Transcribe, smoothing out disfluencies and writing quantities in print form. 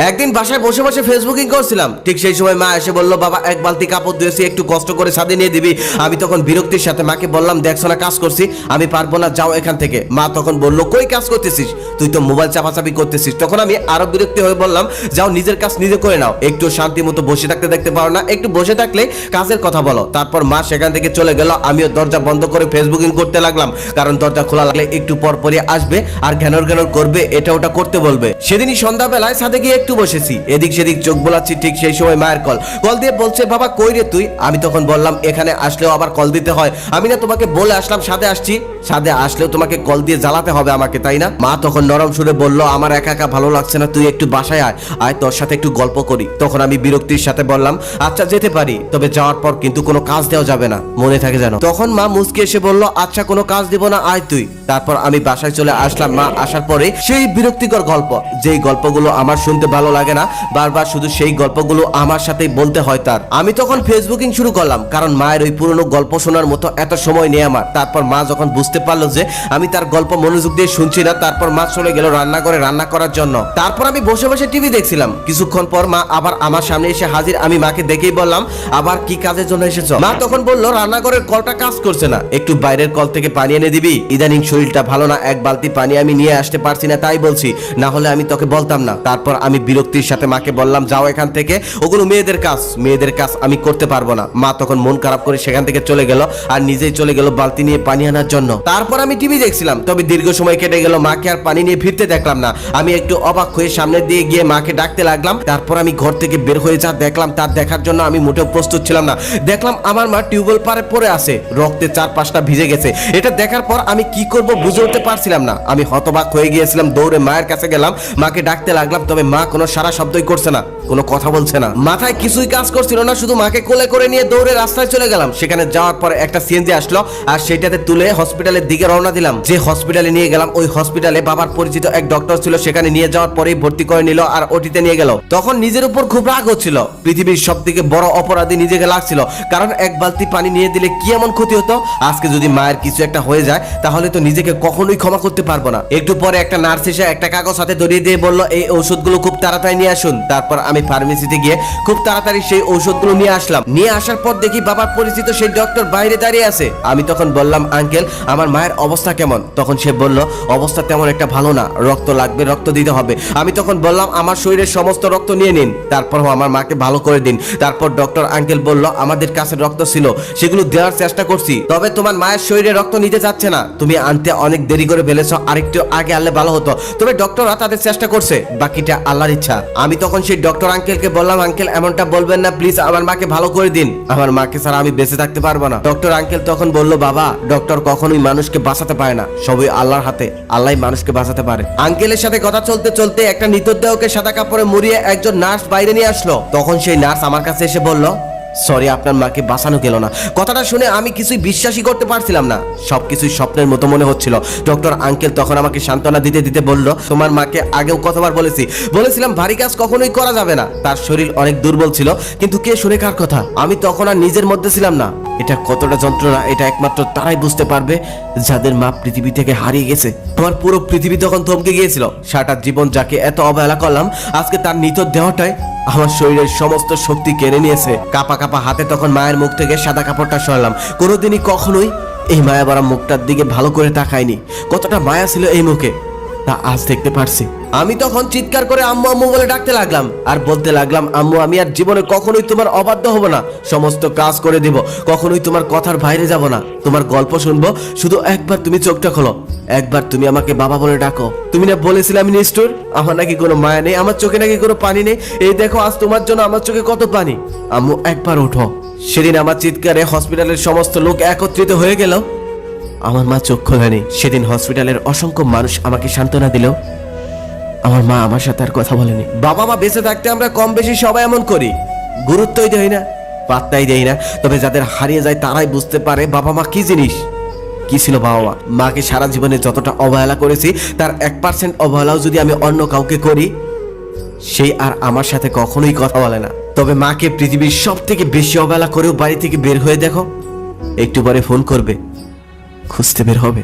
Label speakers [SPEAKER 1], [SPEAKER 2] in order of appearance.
[SPEAKER 1] একদিন বাসায় বসে বসে ফেসবুকিং করছিলাম, ঠিক সেই সময় মা এসে বলল, বাবা এক বালতি কাপড় ধুয়েছি, একটু কষ্ট করে ছাদে নিয়ে দিবি। আমি তখন বিরক্তির সাথে মাকে বললাম, দেখছো না কাজ করছি, আমি পারবো না, যাও এখান থেকে। মা তখন বললো, কই কাজ করতেছিস, তুই তো মোবাইল চাপাচাপি করতেছিস। তখন আমি আরো বিরক্তি হয়ে বললাম, যাও নিজের কাজ নিজে করে নাও, একটু শান্তি মতো বসে থাকতে দেখতে পারো না, একটু বসে থাকলে কাজের কথা বলো। তারপর মা সেখান থেকে চলে গেল, আমিও দরজা বন্ধ করে ফেসবুকিং করতে লাগলাম, কারণ দরজা খোলা লাগলে একটু পর পরই আসবে আর ঘ্যানর ঘ্যানর করবে, এটা ওটা করতে বলবে। সেদিনই সন্ধ্যাবেলায় ছাদে গিয়ে একটু বসেছি, এদিক সেদিক চোখ বোলাচ্ছি, ঠিক সেই সময় মায়ের কল দিয়ে বলছে, বাবা কই রে তুই। আমি তখন বললাম, এখানে আসলেও আবার কল দিতে হয়, আমি না তোমাকে বলে আসলাম ছাদে আসছি, ছাদে আসলেও তোমাকে কল দিয়ে জ্বালাতে হবে আমাকে, তাই না? মা তখন নরম সুরে বলল, আমার একা একা ভালো লাগছে না, তুই একটু বাসায় আয়, আয় তোর সাথে একটু গল্প করি। তখন আমি বিরক্তির সাথে বললাম, আচ্ছা যেতে পারি, তবে যাওয়ার পর কিন্তু কোনো কাজ দেওয়া যাবে না, মনে থাকে যেন। তখন মা মুচকি এসে বলল, আচ্ছা কোনো কাজ দিব না, আয় তুই। তারপর আমি বাসায় চলে আসলাম। মা আসার পরে সেই বিরক্তিকর গল্প, যেই গল্পগুলো আমার শুনতে ভালো লাগে না, বারবার শুধু সেই গল্পগুলো আমার সাথেই বলতে হয় তার। আমি তখন ফেসবুকিং শুরু করলাম, কারণ মায়ের ওই পুরনো গল্প শোনার মতো এত সময় নেই আমার। তারপর মা যখন বুঝতে পারলো যে আমি তার গল্প মনোযোগ দিয়ে শুনছি না, তারপর মা চলে গেল রান্নাঘরে রান্না করার জন্য। তারপর আমি বসে বসে টিভি দেখছিলাম। কিছুক্ষণ পর মা আবার আমার সামনে এসে হাজির। আমি মাকে দেখেই বললাম, আবার কি কাজের জন্য এসেছো? মা তখন বলল, রান্নাঘরের কলটা কাজ করছে না, একটু বাইরের কল থেকে পানি এনে দিবি, ইদানিং শরীরটা ভালো না, এক বালতি পানি আমি নিয়ে আসতে পারছি না, তাই বলছি, না হলে আমি তোকে বলতাম না। তারপর আমি বিরক্তির সাথে মাকে বললাম, যাও এখান থেকে, ওগুলো মেয়েদের কাজ আমি করতে পারবো না। মা তখন মন খারাপ করে সেখান থেকে চলে গেল আর নিজেই চলে গেল বালতি নিয়ে পানি আনার জন্য। তারপর আমি টিভি দেখছিলাম, তবে দীর্ঘ সময় কেটে গেল, মাকে আর পানি নিয়ে ফিরতে দেখলাম না। আমি একটু অবাক হয়ে সামনে দিয়ে গিয়ে মাকে ডাকতে লাগলাম। তারপর আমি ঘর থেকে বের হয়ে যা দেখলাম, তার দেখার জন্য আমি মোটেও প্রস্তুত ছিলাম না। দেখলাম আমার মা টিউবওয়েল পাড়ে পড়ে আছে, রক্তে 4-5টা ভিজে গেছে। এটা দেখার পর আমি কি করব বুঝে উঠতে পারছিলাম না। আমি হতবাক হয়ে গিয়েছিলাম, দৌড়ে মায়ের কাছে গেলাম, মাকে ডাকতে লাগলাম, তবে মা কোনো সারা শব্দই করছে না, কোনো কথা বলছে না, মাথায় কিছুই কাজ করছিল না। শুধু মাকে কোলে করে নিয়ে দৌড়ে রাস্তায় চলে গেলাম। সেখানে যাওয়ার পর একটা সিএনজি আসলো আর সেটাতে তুলে হসপিটালের দিকে রওনা দিলাম। যে হসপিটালে নিয়ে গেলাম, ওই হসপিটালে বাবার পরিচিত এক ডক্টর ছিল, সেখানে নিয়ে যাওয়ার পরেই ভর্তি করে নিল আর ওটিতে নিয়ে গেল। তখন নিজের উপর খুব রাগ হচ্ছিল, পৃথিবীর সবথেকে বড় অপরাধী নিজেকে লাগছিল, কারণ এক বালতি পানি নিয়ে দিলে কি এমন ক্ষতি হতো? আজকে যদি মায়ের কিছু একটা হয়ে যায়, তাহলে তো নিজেকে কখনোই ক্ষমা করতে পারবো না। একটু পরে একটা নার্স এসে একটা কাগজ হাতে ধরিয়ে দিয়ে বলল, এই ঔষধগুলো খুব তাড়াতাড়ি নিয়ে আসুন। তারপর আমি ফার্মেসিতে গিয়ে খুব তাড়াতাড়ি সেই ঔষধগুলো নিয়ে আসলাম। নিয়ে আসার পর দেখি বাবার পরিচিত সেই ডক্টর বাইরে দাঁড়িয়ে আছে। আমি তখন বললাম, আঙ্কেল আমার মায়ের অবস্থা কেমন? তখন সে বলল, অবস্থা তেমন একটা ভালো না, রক্ত লাগবে, রক্ত দিতে হবে। আমি তখন বললাম, আমার শরীরের সমস্ত রক্ত নিয়ে নিন, তারপর আমার মাকে ভালো করে দিন। তারপর ডক্টর আঙ্কেল বলল, আমাদের কাছে রক্ত ছিল, সেগুলো দেওয়ার চেষ্টা করছি, তবে তোমার মায়ের শরীরে রক্ত নিতে যাচ্ছে না, তুমি আনতে অনেক দেরি করে ফেলেছ, আরেকটু আগে আনলে ভালো হতো। তবে ডক্টররা তাদের চেষ্টা করছে, বাকিটা আল্লাহর ইচ্ছা। আমি তখন সেই ডক্টর আঙ্কেলকে বললাম, আঙ্কেল এমনটা বলবেন না, প্লিজ আমার মাকে ভালো করে দিন, আমার মাকে ছাড়া আমি বেঁচে থাকতে পারবো না। ডক্টর আঙ্কেল তখন বলল, বাবা ডক্টর কখনোই মানুষকে বাঁচাতে পারে না, সবই আল্লাহর হাতে, আল্লাহই মানুষকে বাঁচাতে পারে। আঙ্কেলের সাথে কথা চলতে চলতে একটা মৃতদেহকে সাদা কাপড়ে মুড়িয়ে একজন নার্স বাইরে নিয়ে আসলো। তখন সেই নার্স আমার কাছে এসে বলল, সরি আপনার মাকে বাঁচানো গেল না। কথাটা শুনে আমি কিছুই বিশ্বাসই করতে পারছিলাম না, সবকিছুই স্বপ্নের মতো মনে হচ্ছিল। ডক্টর আঙ্কেল তখন আমাকে সান্ত্বনা দিতে দিতে বলল, তোমার মাকে আগেও কতবার বলেছিলাম ভারী কাজ কখনোই করা যাবে না, তার শরীর অনেক দুর্বল ছিল, কিন্তু কে শুনে কার কথা? আমি তখন আর নিজের মধ্যে ছিলাম না। এটা কতটা যন্ত্রণা, এটা একমাত্র তারাই বুঝতে পারবে যাদের মা পৃথিবী থেকে হারিয়ে গেছে। আমার পুরো পৃথিবী তখন থমকে গিয়েছিল। সারাটা জীবন যাকে এত অবহেলা করলাম, আজকে তার নিত দেহটাই আমার শরীরের সমস্ত শক্তি কেড়ে নিয়েছে। কাপা কাপা হাতে তখন মায়ের মুখ থেকে সাদা কাপড়টা সরালাম। কোনোদিনই কখনোই এই মায়া ভরা মুখটার দিকে ভালো করে তাকাইনি। কতটা মায়া ছিল এই মুখে, তা আজ দেখতে পারছি। আমি তখন চিৎকার করে আম্মু আম্মু বলে ডাকতে লাগলাম আর বলতে লাগলাম, আম্মু আমি আর জীবনে কখনোই তোমার অবাধ্য হব না, সমস্ত কাজ করে দিব, কখনোই তোমার কথার বাইরে যাব না, তোমার গল্প শুনবো, শুধু একবার তুমি চোখটা খোলো, একবার তুমি আমাকে বাবা বলে ডাকো। তুমি না বলেছিলে আমি নিষ্ঠুর, আমার নাকি কোনো মায়া নেই, আমার চোখে নাকি কোনো পানি নেই, এই দেখো আজ তোমার জন্য আমার চোখে কত পানি। আম্মু একবার ওঠো। সেদিন আমার চিৎকারে হসপিটালের সমস্ত লোক একত্রিত হয়ে গেল, আমার মা চোখ খোলেনি। সেদিন হসপিটালের অসংখ্য মানুষ আমাকে সান্ত্বনা দিল, আমার মা আমার সাথে আর কথা বলেনি। বাবা মা বেঁচে থাকতে আমরা কম বেশি সবাই এমন করি, গুরুত্বই দেই না, পাত্তাই দেই না। তবে যাদের হারিয়ে যায় তারাই বুঝতে পারে বাবা মা কি জিনিস, কি ছিল বাবা মা। মাকে সারা জীবনে যতটা অবহেলা করেছি, তার 1% অবহেলাও যদি আমি অন্য কাউকে করি, সেই আর আমার সাথে কখনোই কথা বলে না। তবে মাকে পৃথিবীর সব থেকে বেশি অবহেলা করেও বাড়ি থেকে বের হয়ে দেখো, একটু পরে ফোন করবে, খুঁজতে বের হবে।